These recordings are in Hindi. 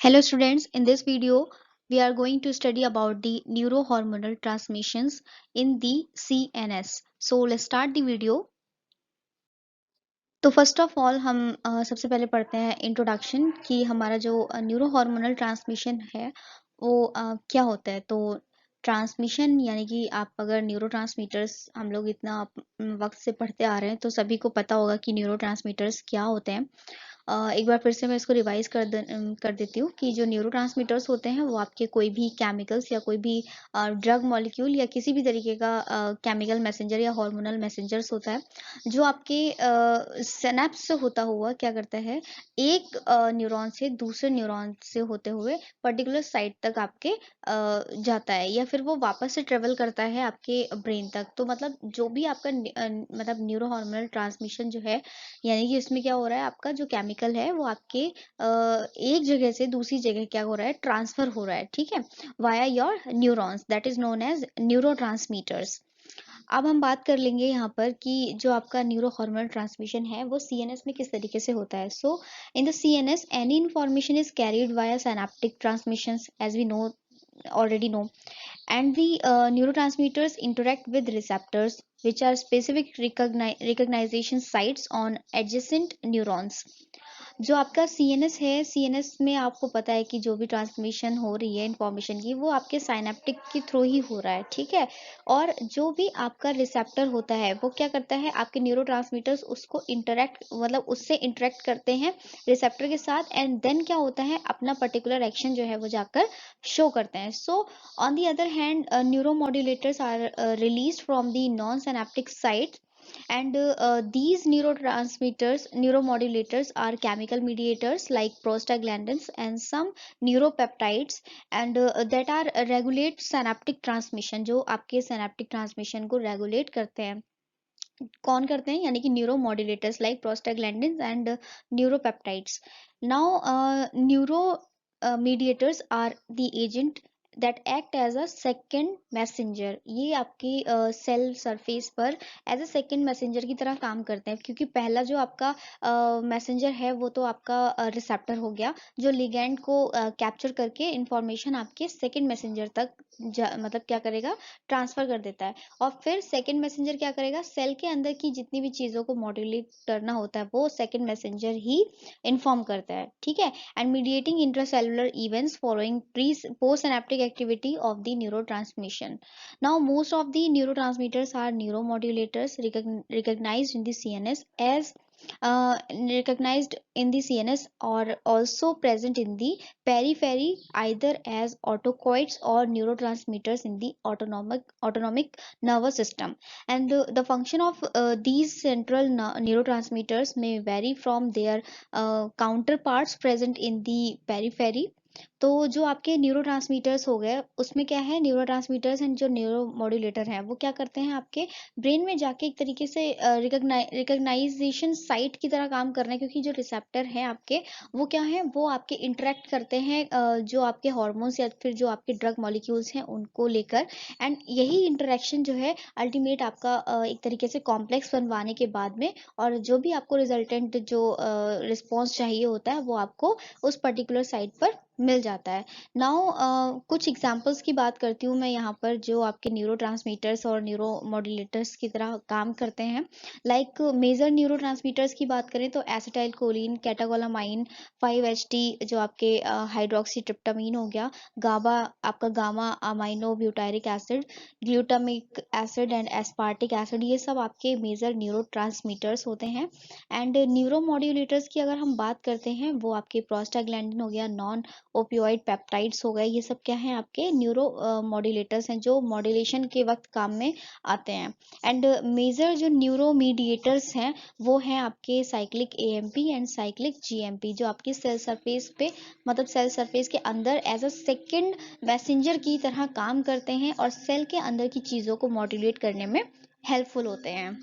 Hello students, in this video we are going to study about the neurohormonal transmissions in the CNS. So let's start the video. तो फर्स्ट ऑफ ऑल हम सबसे पहले पढ़ते हैं इंट्रोडक्शन कि हमारा जो न्यूरो हार्मोनल ट्रांसमिशन है वो क्या होता है। तो ट्रांसमिशन यानी कि आप अगर न्यूरो ट्रांसमीटर्स हम लोग इतना वक्त से पढ़ते आ रहे हैं तो सभी को पता होगा कि न्यूरो ट्रांसमीटर्स क्या होते हैं। एक बार फिर से मैं इसको रिवाइज कर देती हूँ कि जो न्यूरोट्रांसमीटर्स होते हैं वो आपके कोई भी केमिकल्स या कोई भी ड्रग मॉलिक्यूल या किसी भी तरीके का केमिकल मैसेंजर या हार्मोनल मैसेंजर्स होता है जो आपके सिनेप्स से होता हुआ क्या करता है, एक न्यूरॉन से दूसरे न्यूरॉन से होते हुए पर्टिकुलर साइट तक आपके जाता है या फिर वो वापस से ट्रेवल करता है आपके ब्रेन तक। तो मतलब जो भी आपका मतलब न्यूरो हार्मोनल ट्रांसमिशन जो है, यानी कि इसमें क्या हो रहा है, आपका जो केमिकल है वो आपके एक जगह से दूसरी जगह क्या हो रहा है, ट्रांसफर हो रहा है, ठीक है, via your neurons, that is known as neurotransmitters. अब हम बात कर लेंगे यहाँ पर कि जो आपका न्यूरो हार्मोनल ट्रांसमिशन है वो सीएनएस में किस तरीके से होता है। So in the CNS any information is carried via synaptic transmissions as we know already know, and the neurotransmitters interact with receptors which are specific recognition sites on adjacent neurons। जो आपका सीएनएस है, सीएनएस में आपको पता है कि जो भी ट्रांसमिशन हो रही है इंफॉर्मेशन की वो आपके साइनेप्टिक के थ्रू ही हो रहा है, ठीक है। और जो भी आपका रिसेप्टर होता है वो क्या करता है, आपके न्यूरोट्रांसमीटर्स उसको इंटरेक्ट मतलब उससे इंटरेक्ट करते हैं रिसेप्टर के साथ, एंड देन क्या होता है, अपना पर्टिकुलर एक्शन जो है वो जाकर शो करते हैं। So on the other hand neuromodulators are released from the non-synaptic site, and these neuromodulators are chemical mediators like prostaglandins and some neuropeptides, and that are regulate synaptic transmission, जो आपके synaptic transmission को regulate करते हैं। कौन करते हैं, यानी कि neuromodulators like prostaglandins and neuropeptides. Now neuro mediators are the agent that act as a second messenger। ये आपकी सेल सरफेस पर एज अ सेकेंड मैसेंजर की तरह काम करते हैं, क्योंकि पहला जो आपका मैसेंजर है वो तो आपका रिसेप्टर हो गया जो लिगैंड को कैप्चर करके इंफॉर्मेशन आपके सेकेंड मैसेंजर तक मतलब क्या करेगा, ट्रांसफर कर देता है। और फिर सेकंड मैसेंजर क्या करेगा, सेल के अंदर की जितनी भी चीज़ों को मॉड्यूलेट करना होता है वो सेकंड मैसेंजर ही इन्फॉर्म करता है, ठीक है। And mediating intracellular events following pre post synaptic activity of the neurotransmission. Now most of the neurotransmitters are neuromodulators recognized in the CNS as recognized in the CNS or also present in the periphery either as autocoids or neurotransmitters in the autonomic nervous system, and the function of these central neurotransmitters may vary from their counterparts present in the periphery। तो जो आपके न्यूरोट्रांसमीटर्स हो गए उसमें क्या है, न्यूरोट्रांसमीटर्स एंड जो न्यूरोमोड्यूलेटर हैं वो क्या करते हैं, आपके ब्रेन में जाके एक तरीके से रिकग्नाइजेशन साइट की तरह काम कर रहे हैं, क्योंकि जो रिसेप्टर हैं आपके वो क्या है, वो आपके इंटरेक्ट करते हैं जो आपके हॉर्मोन्स या फिर जो आपके ड्रग मॉलिक्यूल्स हैं उनको लेकर। एंड यही इंटरेक्शन जो है अल्टीमेट आपका एक तरीके से कॉम्प्लेक्स बनवाने के बाद में, और जो भी आपको रिजल्टेंट जो रिस्पॉन्स चाहिए होता है वो आपको उस पर्टिकुलर साइट पर मिल जाता है। नाउ कुछ एग्जांपल्स की बात करती हूँ मैं यहाँ पर जो आपके न्यूरोट्रांसमीटर्स और न्यूरोमोड्यूलेटर्स की तरह काम करते हैं। लाइक मेजर न्यूरोट्रांसमीटर्स की बात करें तो एसिटाइल कोलिन, कैटाकोलामाइन, 5-HT जो आपके हाइड्रोक्सी ट्रिप्टामिन हो गया, गाबा आपका gamma amino butyric acid, glutamic acid and aspartic acid, ये सब आपके मेजर न्यूरोट्रांसमीटर्स होते हैं। एंड न्यूरोमोड्यूलेटर्स की अगर हम बात करते हैं वो आपके प्रोस्टाग्लैंडिन हो गया, नॉन ओपियोइड पेप्टाइड्स हो गए, ये सब क्या है, आपके न्यूरो मॉड्यूलेटर्स हैं जो मॉड्यूलेशन के वक्त काम में आते हैं। एंड मेजर जो न्यूरो मीडिएटर्स हैं वो हैं आपके cyclic AMP and cyclic GMP, जो आपकी सेल सरफेस पे मतलब सेल सरफेस के अंदर एज अ सेकेंड मैसेंजर की तरह काम करते हैं और सेल के अंदर की चीज़ों को मॉड्यूलेट करने में हेल्पफुल होते हैं।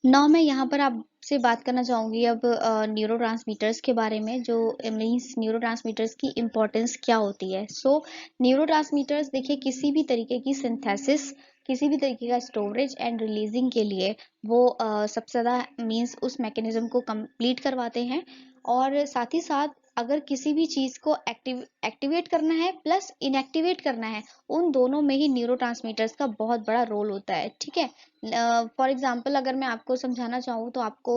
ना मैं यहाँ पर आपसे बात करना चाहूँगी अब न्यूरोट्रांसमीटर्स के बारे में, जो मीन्स न्यूरोट्रांसमीटर्स की इम्पोर्टेंस क्या होती है। सो न्यूरोट्रांसमीटर्स देखिए किसी भी तरीके की सिंथेसिस, किसी भी तरीके का स्टोरेज एंड रिलीजिंग के लिए वो सबसे ज़्यादा मीन्स उस मैकेनिज्म को कंप्लीट करवाते हैं, और साथ ही साथ अगर किसी भी चीज को एक्टिवेट करना है प्लस इनएक्टिवेट करना है, उन दोनों में ही न्यूरोट्रांसमीटर्स का बहुत बड़ा रोल होता है। ठीक है, फॉर एग्जांपल अगर मैं आपको समझाना चाहूँ तो आपको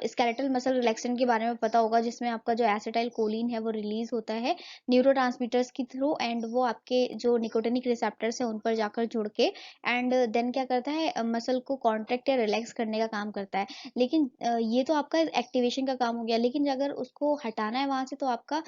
स्केलेटल मसल रिलैक्सेशन के बारे में पता होगा, जिसमें आपका जो एसिटाइल कोलिन है वो रिलीज होता है न्यूरोट्रांसमीटर्स के थ्रू, एंड वो आपके जो निकोटिनिक रिसेप्टर्स है उन पर जाकर जुड़ के एंड देन क्या करता है, मसल को कॉन्ट्रैक्ट या रिलैक्स करने का काम करता है। लेकिन ये तो आपका एक्टिवेशन का काम हो गया, लेकिन अगर उसको हटाना है वहां से तो आपका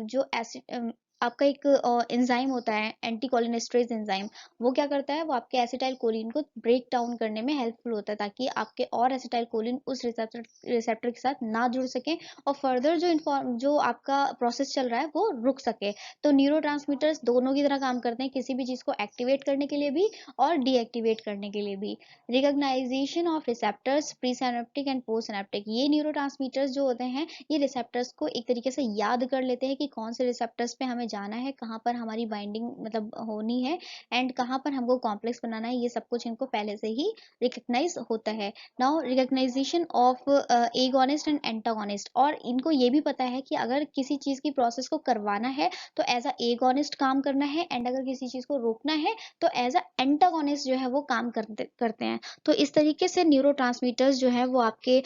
जो एसिड आपका एक एंजाइम होता है एंटीकोलिनेस्टरेज एंजाइम, वो क्या करता है, वो आपके एसिटाइल कोलिन को ब्रेक डाउन करने में हेल्पफुल होता है, ताकि आपके और एसिटाइल कोलिन उस रिसेप्टर के साथ ना जुड़ सके और फर्दर जो आपका प्रोसेस चल रहा है वो रुक सके। तो न्यूरोट्रांसमीटर्स दोनों की तरह काम करते हैं, किसी भी चीज को एक्टिवेट करने के लिए भी और डीएक्टिवेट करने के लिए भी। Recognization of receptors pre synaptic and post synaptic, ये न्यूरोट्रांसमीटर्स जो होते हैं ये रिसेप्टर्स को एक तरीके से याद कर लेते हैं कि कौन से रिसेप्टर्स पे हमें जाना है, कहाँ पर हमारी बाइंडिंग मतलब होनी है एंड कहाँ पर हमको कॉम्प्लेक्स बनाना है, ये सब कुछ इनको पहले से ही रिकग्नाइज होता है। Now recognisation of agonist and antagonist, और इनको ये भी पता है कि अगर किसी चीज की प्रोसेस को करवाना है तो एज अ एगोनिस्ट काम करना है, एंड अगर किसी चीज को रोकना है तो एज अ एंटागोनिस्ट जो है वो काम करते हैं। तो इस तरीके से न्यूरोट्रांसमीटर्स जो है वो आपके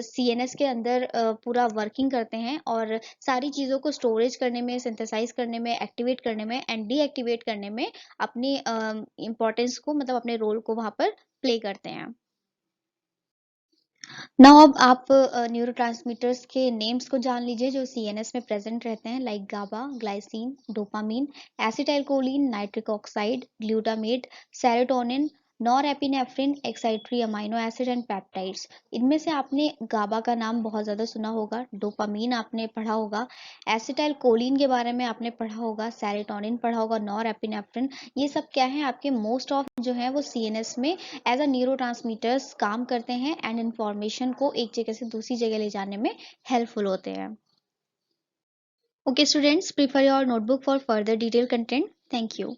सीएनएस के अंदर पूरा वर्किंग करते हैं और सारी चीज़ों को स्टोरेज करने में, सिंथेसाइज करने में, एक्टिवेट करने में एंड डीएक्टिवेट करने में अपनी इम्पोर्टेंस को मतलब अपने रोल को वहाँ पर प्ले करते हैं। नाउ अब आप न्यूरोट्रांसमीटर्स के नेम्स को जान लीजिए जो सीएनएस में प्रेजेंट रहते हैं, like GABA, glycine, dopamine, acetylcholine, nitric oxide, glutamate, serotonin, norepinephrine, excitatory amino acid and peptides. इनमें से आपने गाबा का नाम बहुत ज़्यादा सुना होगा, डोपामीन आपने पढ़ा होगा, एसिटाइलकोलिन के बारे में आपने पढ़ा होगा, सेरोटोनिन पढ़ा होगा, नॉरएपिनेफ्रिन। ये सब क्या है, आपके मोस्ट ऑफ जो है वो सीएनएस में एज अ न्यूरोट्रांसमीटर्स काम करते हैं एंड इंफॉर्मेशन को एक जगह से दूसरी जगह ले जाने में हेल्पफुल होते हैं। Okay students, prefer your notebook for further detail content. Thank you.